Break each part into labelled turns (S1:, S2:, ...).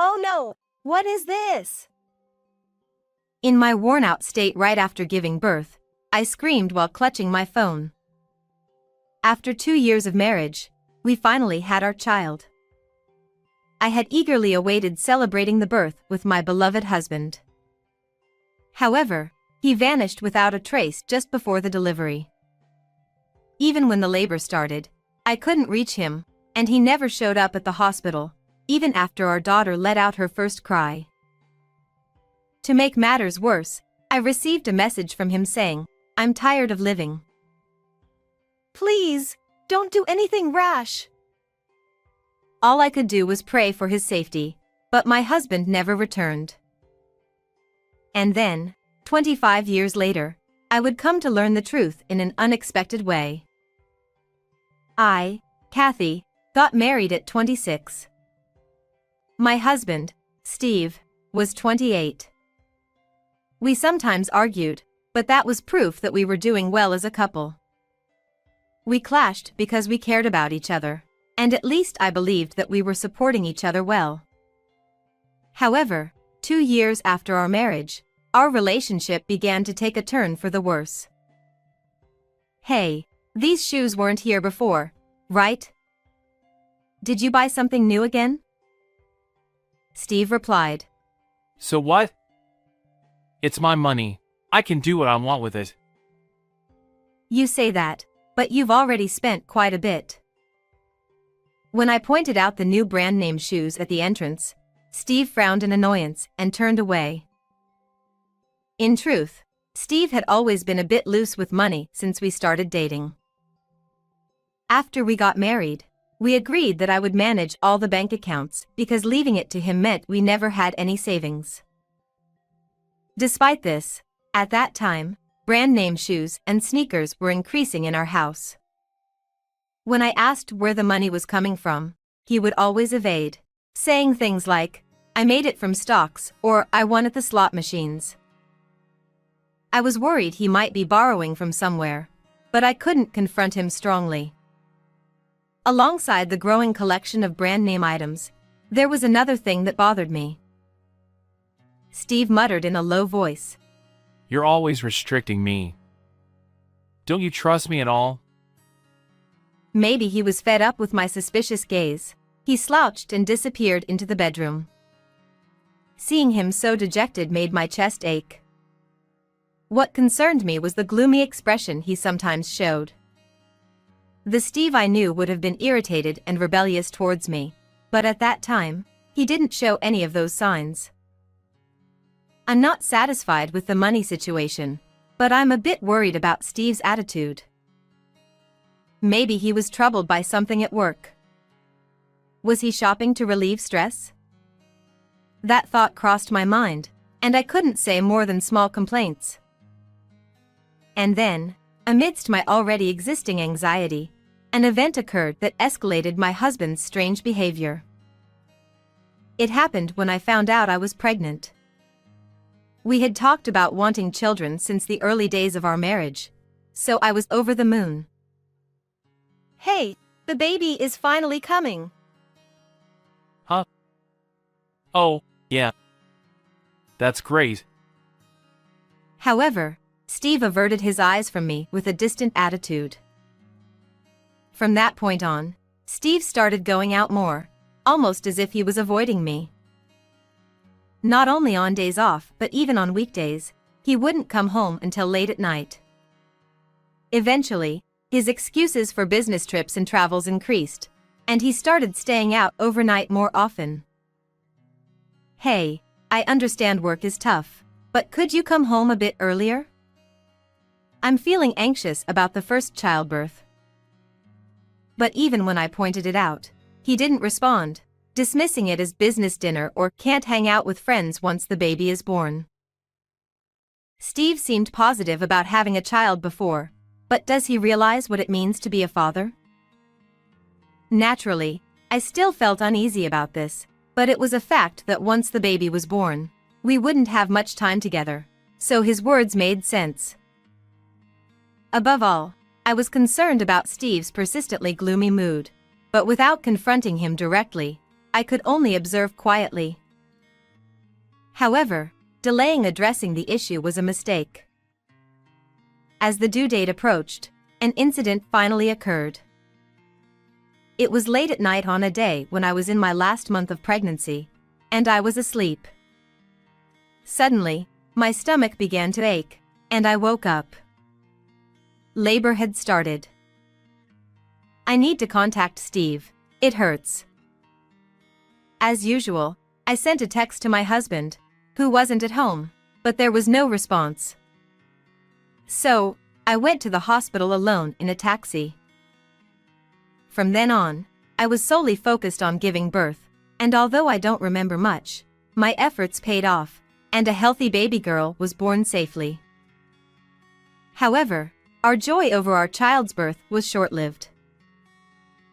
S1: Oh no! What is this?
S2: In my worn-out state right after giving birth, I screamed while clutching my phone. After 2 years of marriage, we finally had our child. I had eagerly awaited celebrating the birth with my beloved husband. However, he vanished without a trace just before the delivery. Even when the labor started, I couldn't reach him, and he never showed up at the hospital, even after our daughter let out her first cry. To make matters worse, I received a message from him saying, "I'm tired of living.
S1: Please, don't do anything rash."
S2: All I could do was pray for his safety, but my husband never returned. And then, 25 years later, I would come to learn the truth in an unexpected way. I, Kathy, got married at 26. My husband, Steve, was 28. We sometimes argued, but that was proof that we were doing well as a couple. We clashed because we cared about each other, and at least I believed that we were supporting each other well. However, 2 years after our marriage, our relationship began to take a turn for the worse. "Hey, these shoes weren't here before, right? Did you buy something new again?" Steve replied.
S3: So what? It's my money. I can do what I want with it.
S2: "You say that, but you've already spent quite a bit." When I pointed out the new brand name shoes at the entrance, Steve frowned in annoyance and turned away. In truth, Steve had always been a bit loose with money since we started dating. After we got married, we agreed that I would manage all the bank accounts because leaving it to him meant we never had any savings. Despite this, at that time, brand name shoes and sneakers were increasing in our house. When I asked where the money was coming from, he would always evade, saying things like, "I made it from stocks," or "I won at the slot machines." I was worried he might be borrowing from somewhere, but I couldn't confront him strongly. Alongside the growing collection of brand name items, there was another thing that bothered me. Steve muttered in a low voice.
S3: You're always restricting me. Don't you trust me at all?
S2: Maybe he was fed up with my suspicious gaze. He slouched and disappeared into the bedroom. Seeing him so dejected made my chest ache. What concerned me was the gloomy expression he sometimes showed. The Steve I knew would have been irritated and rebellious towards me, but at that time, he didn't show any of those signs. I'm not satisfied with the money situation, but I'm a bit worried about Steve's attitude. Maybe he was troubled by something at work. Was he shopping to relieve stress? That thought crossed my mind, and I couldn't say more than small complaints. And then, amidst my already existing anxiety, an event occurred that escalated my husband's strange behavior. It happened when I found out I was pregnant. We had talked about wanting children since the early days of our marriage, so I was over the moon.
S1: "Hey, the baby is finally coming."
S3: Huh? Oh, yeah. That's great.
S2: However, Steve averted his eyes from me with a distant attitude. From that point on, Steve started going out more, almost as if he was avoiding me. Not only on days off but even on weekdays, he wouldn't come home until late at night. Eventually, his excuses for business trips and travels increased, and he started staying out overnight more often. "Hey, I understand work is tough, but could you come home a bit earlier? I'm feeling anxious about the first childbirth." But even when I pointed it out, he didn't respond, dismissing it as business dinner or can't hang out with friends once the baby is born. Steve seemed positive about having a child before, but does he realize what it means to be a father? Naturally, I still felt uneasy about this, but it was a fact that once the baby was born, we wouldn't have much time together, so his words made sense. Above all, I was concerned about Steve's persistently gloomy mood, but without confronting him directly, I could only observe quietly. However, delaying addressing the issue was a mistake. As the due date approached, an incident finally occurred. It was late at night on a day when I was in my last month of pregnancy, and I was asleep. Suddenly, my stomach began to ache, and I woke up. Labor had started. I need to contact Steve. It hurts. As usual, I sent a text to my husband, who wasn't at home, but there was no response. So, I went to the hospital alone in a taxi. From then on, I was solely focused on giving birth, and although I don't remember much, my efforts paid off, and a healthy baby girl was born safely. However, our joy over our child's birth was short-lived.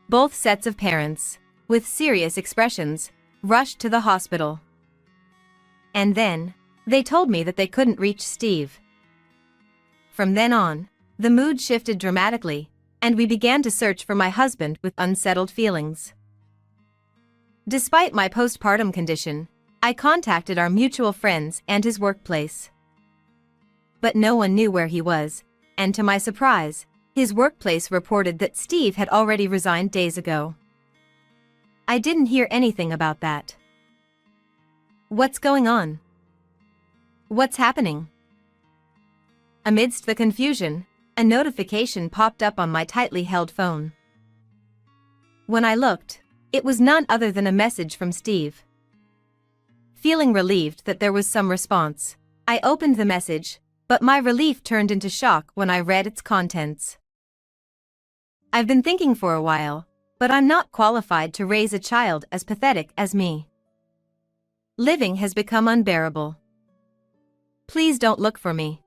S2: Both sets of parents, with serious expressions, rushed to the hospital. And then, they told me that they couldn't reach Steve. From then on, the mood shifted dramatically, and we began to search for my husband with unsettled feelings. Despite my postpartum condition, I contacted our mutual friends and his workplace. But no one knew where he was, and to my surprise, his workplace reported that Steve had already resigned days ago. I didn't hear anything about that. What's going on? What's happening? Amidst the confusion, a notification popped up on my tightly held phone. When I looked, it was none other than a message from Steve. Feeling relieved that there was some response, I opened the message, but my relief turned into shock when I read its contents. I've been thinking for a while, but I'm not qualified to raise a child as pathetic as me. Living has become unbearable. Please don't look for me.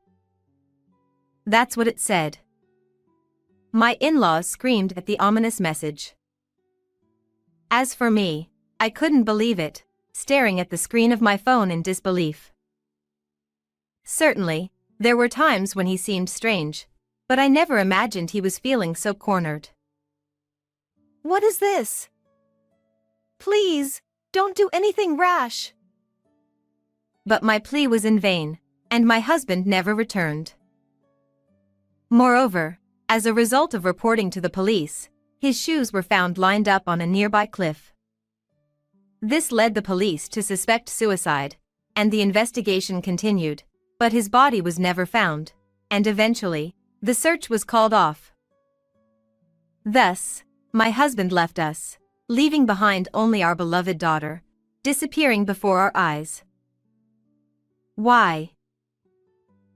S2: That's what it said. My in-laws screamed at the ominous message. As for me, I couldn't believe it, staring at the screen of my phone in disbelief. Certainly, there were times when he seemed strange, but I never imagined he was feeling so cornered.
S1: What is this? Please, don't do anything rash.
S2: But my plea was in vain, and my husband never returned. Moreover, as a result of reporting to the police, his shoes were found lined up on a nearby cliff. This led the police to suspect suicide, and the investigation continued, but his body was never found, and eventually, the search was called off. Thus, my husband left us, leaving behind only our beloved daughter, disappearing before our eyes. Why?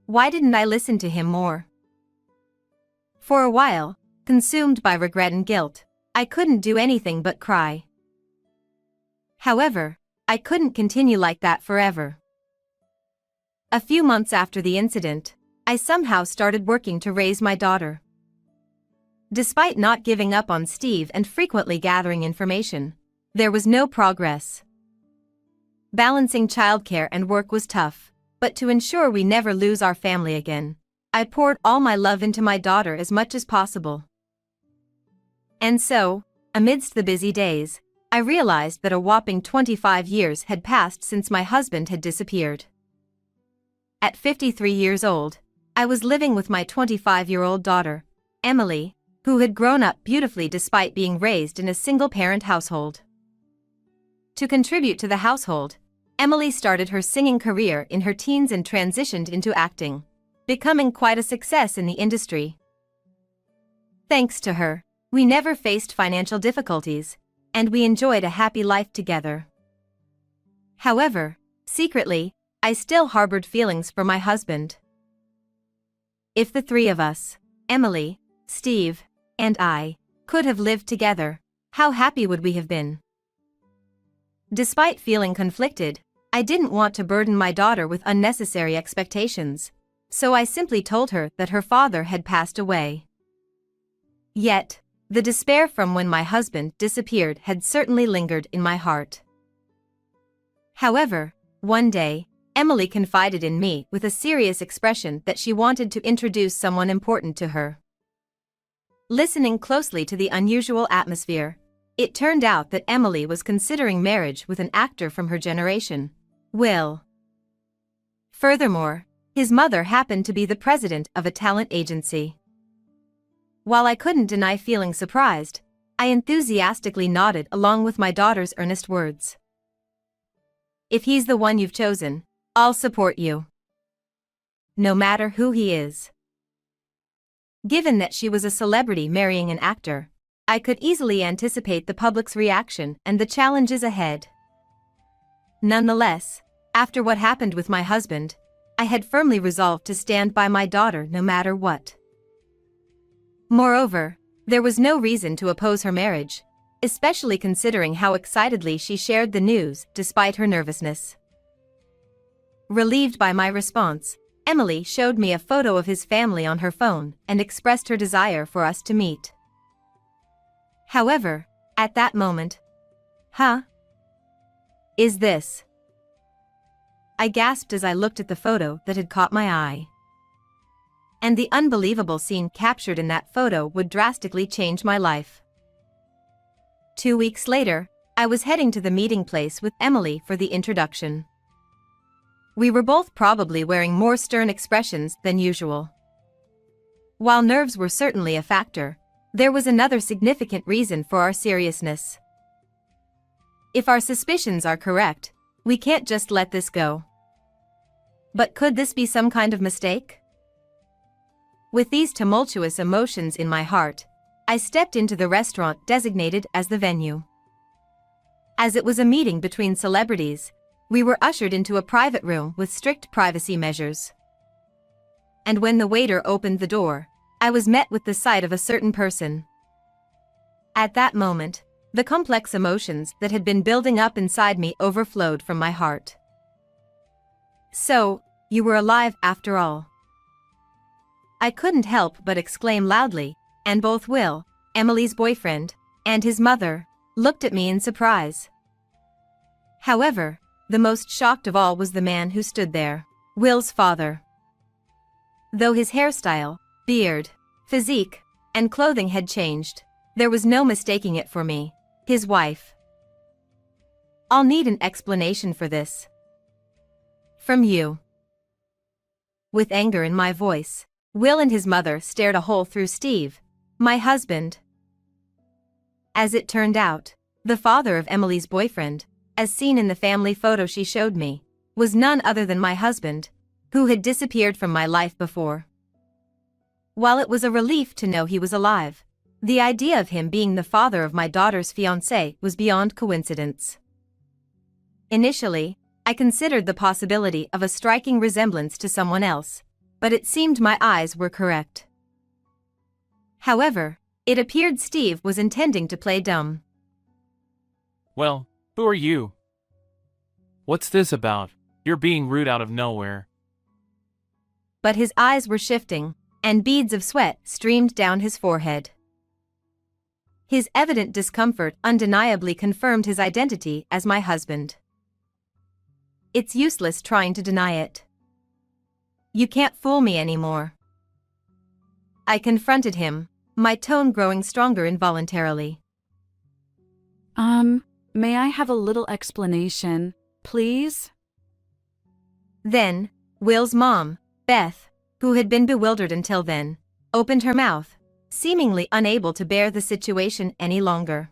S2: Why didn't I listen to him more? For a while, consumed by regret and guilt, I couldn't do anything but cry. However, I couldn't continue like that forever. A few months after the incident, I somehow started working to raise my daughter. Despite not giving up on Steve and frequently gathering information, there was no progress. Balancing childcare and work was tough, but to ensure we never lose our family again, I poured all my love into my daughter as much as possible. And so, amidst the busy days, I realized that a whopping 25 years had passed since my husband had disappeared. At 53 years old, I was living with my 25-year-old daughter, Emily, who had grown up beautifully despite being raised in a single-parent household. To contribute to the household, Emily started her singing career in her teens and transitioned into acting, becoming quite a success in the industry. Thanks to her, we never faced financial difficulties, and we enjoyed a happy life together. However, secretly, I still harbored feelings for my husband. If the three of us, Emily, Steve, and I, could have lived together, how happy would we have been? Despite feeling conflicted, I didn't want to burden my daughter with unnecessary expectations, so I simply told her that her father had passed away. Yet, the despair from when my husband disappeared had certainly lingered in my heart. However, one day, Emily confided in me with a serious expression that she wanted to introduce someone important to her. Listening closely to the unusual atmosphere, it turned out that Emily was considering marriage with an actor from her generation, Will. Furthermore, his mother happened to be the president of a talent agency. While I couldn't deny feeling surprised, I enthusiastically nodded along with my daughter's earnest words. If he's the one you've chosen, I'll support you. No matter who he is. Given that she was a celebrity marrying an actor, I could easily anticipate the public's reaction and the challenges ahead. Nonetheless, after what happened with my husband, I had firmly resolved to stand by my daughter no matter what. Moreover, there was no reason to oppose her marriage, especially considering how excitedly she shared the news despite her nervousness. Relieved by my response, Emily showed me a photo of his family on her phone and expressed her desire for us to meet. However, at that moment, is this? I gasped as I looked at the photo that had caught my eye. And the unbelievable scene captured in that photo would drastically change my life. 2 weeks later, I was heading to the meeting place with Emily for the introduction. We were both probably wearing more stern expressions than usual. While nerves were certainly a factor, there was another significant reason for our seriousness. If our suspicions are correct, we can't just let this go. But could this be some kind of mistake? With these tumultuous emotions in my heart, I stepped into the restaurant designated as the venue. As it was a meeting between celebrities, we were ushered into a private room with strict privacy measures. And when the waiter opened the door, I was met with the sight of a certain person. At that moment, the complex emotions that had been building up inside me overflowed from my heart. So, you were alive after all. I couldn't help but exclaim loudly, and both Will, Emily's boyfriend, and his mother, looked at me in surprise. However, the most shocked of all was the man who stood there, Will's father. Though his hairstyle, beard, physique, and clothing had changed, there was no mistaking it for me, his wife. I'll need an explanation for this. From you. With anger in my voice, Will and his mother stared a hole through Steve, my husband. As it turned out, the father of Emily's boyfriend, as seen in the family photo she showed me, was none other than my husband, who had disappeared from my life before. While it was a relief to know he was alive, the idea of him being the father of my daughter's fiancé was beyond coincidence. Initially, I considered the possibility of a striking resemblance to someone else, but it seemed my eyes were correct. However, it appeared Steve was intending to play dumb.
S3: Well, who are you? What's this about? You're being rude out of nowhere.
S2: But his eyes were shifting, and beads of sweat streamed down his forehead. His evident discomfort undeniably confirmed his identity as my husband. It's useless trying to deny it. You can't fool me anymore. I confronted him, my tone growing stronger involuntarily.
S4: May I have a little explanation, please?
S2: Then, Will's mom, Beth, who had been bewildered until then, opened her mouth, seemingly unable to bear the situation any longer.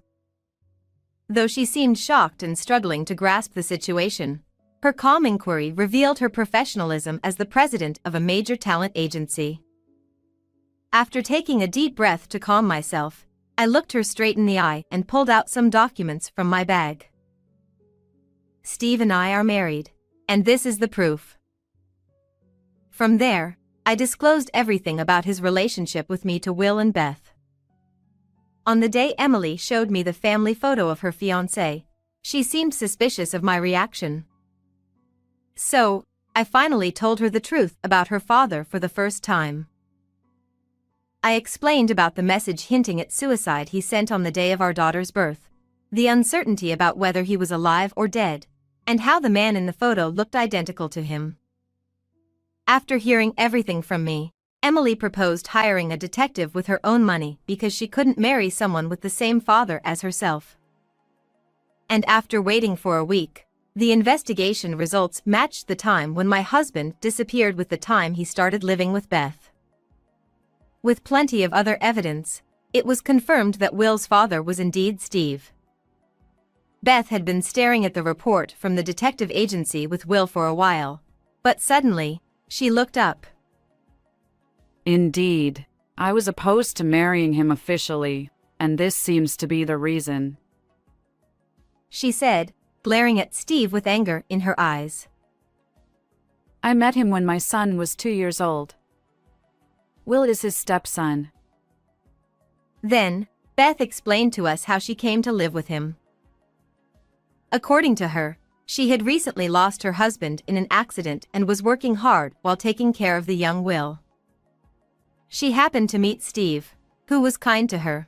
S2: Though she seemed shocked and struggling to grasp the situation, her calm inquiry revealed her professionalism as the president of a major talent agency. After taking a deep breath to calm myself, I looked her straight in the eye and pulled out some documents from my bag. Steve and I are married, and this is the proof. From there, I disclosed everything about his relationship with me to Will and Beth. On the day Emily showed me the family photo of her fiancé, she seemed suspicious of my reaction. So, I finally told her the truth about her father for the first time. I explained about the message hinting at suicide he sent on the day of our daughter's birth, the uncertainty about whether he was alive or dead, and how the man in the photo looked identical to him. After hearing everything from me, Emily proposed hiring a detective with her own money because she couldn't marry someone with the same father as herself. And after waiting for a week, The investigation results matched the time when my husband disappeared with the time he started living with Beth. With plenty of other evidence, it was confirmed that Will's father was indeed Steve. Beth had been staring at the report from the detective agency with Will for a while, but suddenly, she looked up.
S4: Indeed. I was opposed to marrying him officially, and this seems to be the reason.
S2: She said, glaring at Steve with anger in her eyes.
S4: I met him when my son was 2 years old. Will is his stepson.
S2: Then, Beth explained to us how she came to live with him. According to her, she had recently lost her husband in an accident and was working hard while taking care of the young Will. She happened to meet Steve, who was kind to her.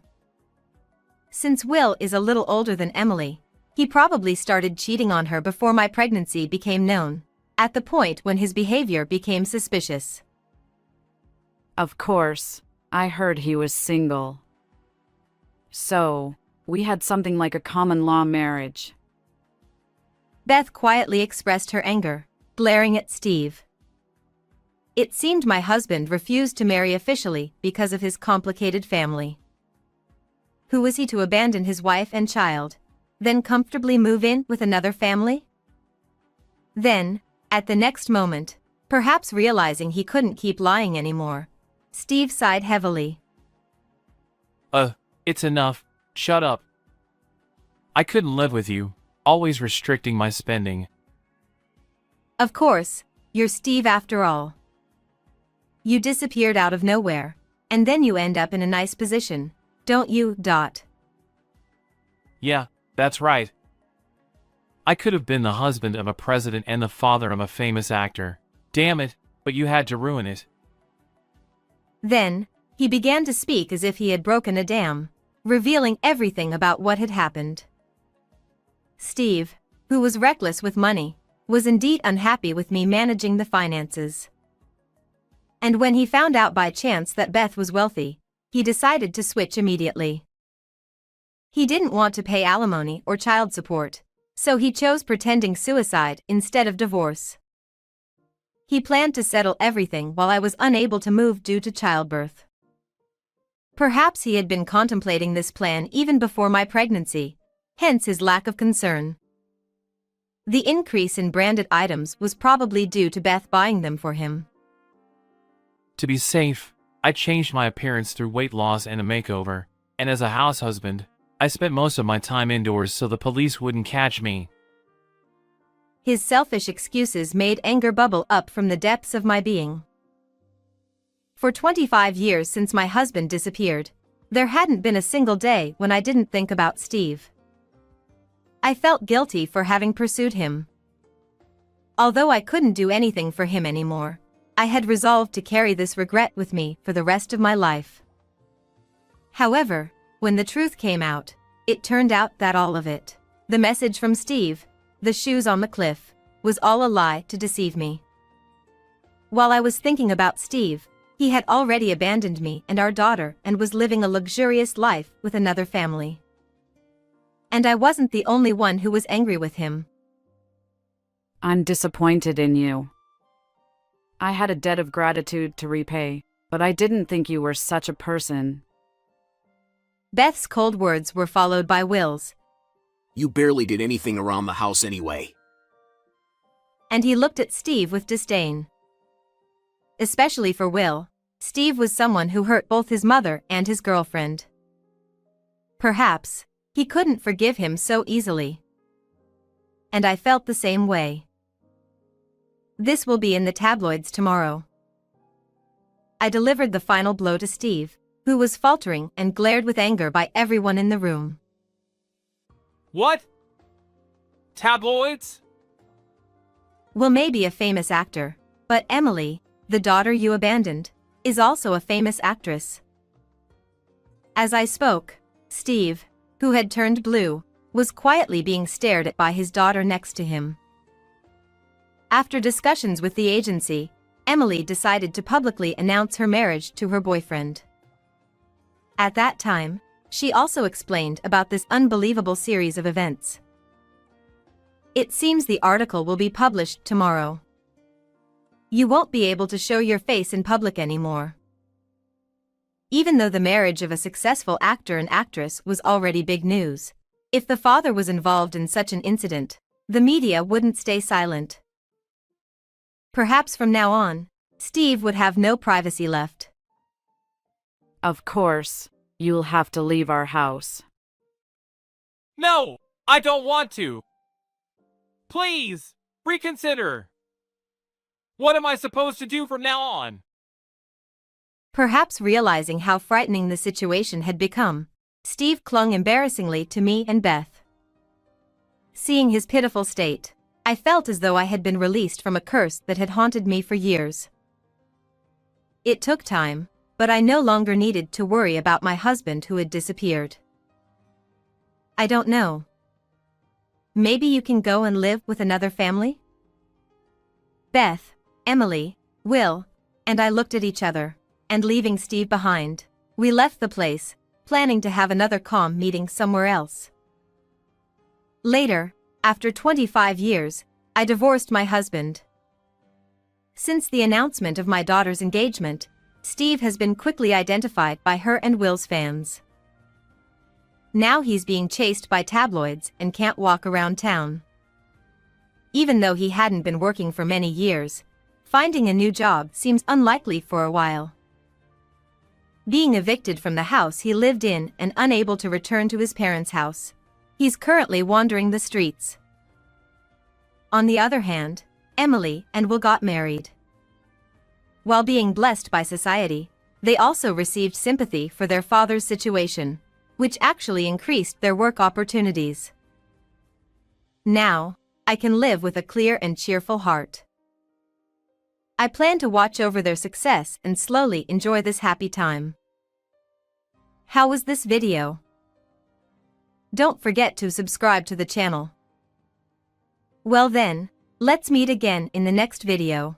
S2: Since Will is a little older than Emily, he probably started cheating on her before my pregnancy became known, at the point when his behavior became suspicious.
S4: Of course, I heard he was single. So, we had something like a common law marriage.
S2: Beth quietly expressed her anger, glaring at Steve. It seemed my husband refused to marry officially because of his complicated family. Who was he to abandon his wife and child, then comfortably move in with another family? Then, at the next moment, perhaps realizing he couldn't keep lying anymore, Steve sighed heavily.
S3: It's enough. Shut up. I couldn't live with you, always restricting my spending.
S2: Of course, you're Steve after all. You disappeared out of nowhere, and then you end up in a nice position, don't you?
S3: Yeah, that's right. I could have been the husband of a president and the father of a famous actor. Damn it, but you had to ruin it.
S2: Then, he began to speak as if he had broken a dam, revealing everything about what had happened. Steve, who was reckless with money, was indeed unhappy with me managing the finances. And when he found out by chance that Beth was wealthy, he decided to switch immediately. He didn't want to pay alimony or child support, so he chose pretending suicide instead of divorce. He planned to settle everything while I was unable to move due to childbirth. Perhaps he had been contemplating this plan even before my pregnancy, hence his lack of concern. The increase in branded items was probably due to Beth buying them for him.
S3: To be safe, I changed my appearance through weight loss and a makeover, and as a house husband, I spent most of my time indoors so the police wouldn't catch me.
S2: His selfish excuses made anger bubble up from the depths of my being. For 25 years since my husband disappeared, there hadn't been a single day when I didn't think about Steve. I felt guilty for having pursued him. Although I couldn't do anything for him anymore, I had resolved to carry this regret with me for the rest of my life. However, when the truth came out, it turned out that all of it, the message from Steve, the shoes on the cliff, was all a lie to deceive me. While I was thinking about Steve, he had already abandoned me and our daughter and was living a luxurious life with another family. And I wasn't the only one who was angry with him.
S4: I'm disappointed in you. I had a debt of gratitude to repay, but I didn't think you were such a person.
S2: Beth's cold words were followed by Will's.
S5: You barely did anything around the house anyway.
S2: And he looked at Steve with disdain. Especially for Will, Steve was someone who hurt both his mother and his girlfriend. Perhaps, he couldn't forgive him so easily. And I felt the same way. This will be in the tabloids tomorrow. I delivered the final blow to Steve, who was faltering and glared with anger by everyone in the room.
S3: What? Tabloids?
S2: Will may be a famous actor, but Emily, the daughter you abandoned, is also a famous actress. As I spoke, Steve, who had turned blue, was quietly being stared at by his daughter next to him. After discussions with the agency, Emily decided to publicly announce her marriage to her boyfriend. At that time, she also explained about this unbelievable series of events. It seems the article will be published tomorrow. You won't be able to show your face in public anymore. Even though the marriage of a successful actor and actress was already big news, if the father was involved in such an incident, the media wouldn't stay silent. Perhaps from now on, Steve would have no privacy left.
S4: Of course, you'll have to leave our house.
S3: No, I don't want to. Please, reconsider. What am I supposed to do from now on?
S2: Perhaps realizing how frightening the situation had become, Steve clung embarrassingly to me and Beth. Seeing his pitiful state, I felt as though I had been released from a curse that had haunted me for years. It took time, but I no longer needed to worry about my husband who had disappeared. I don't know. Maybe you can go and live with another family? Beth, Emily, Will, and I looked at each other, and leaving Steve behind, we left the place, planning to have another calm meeting somewhere else. Later, after 25 years, I divorced my husband. Since the announcement of my daughter's engagement, Steve has been quickly identified by her and Will's fans. Now he's being chased by tabloids and can't walk around town. Even though he hadn't been working for many years, finding a new job seems unlikely for a while. Being evicted from the house he lived in and unable to return to his parents' house, he's currently wandering the streets. On the other hand, Emily and Will got married. While being blessed by society, they also received sympathy for their father's situation, which actually increased their work opportunities. Now, I can live with a clear and cheerful heart. I plan to watch over their success and slowly enjoy this happy time. How was this video? Don't forget to subscribe to the channel. Well then, let's meet again in the next video.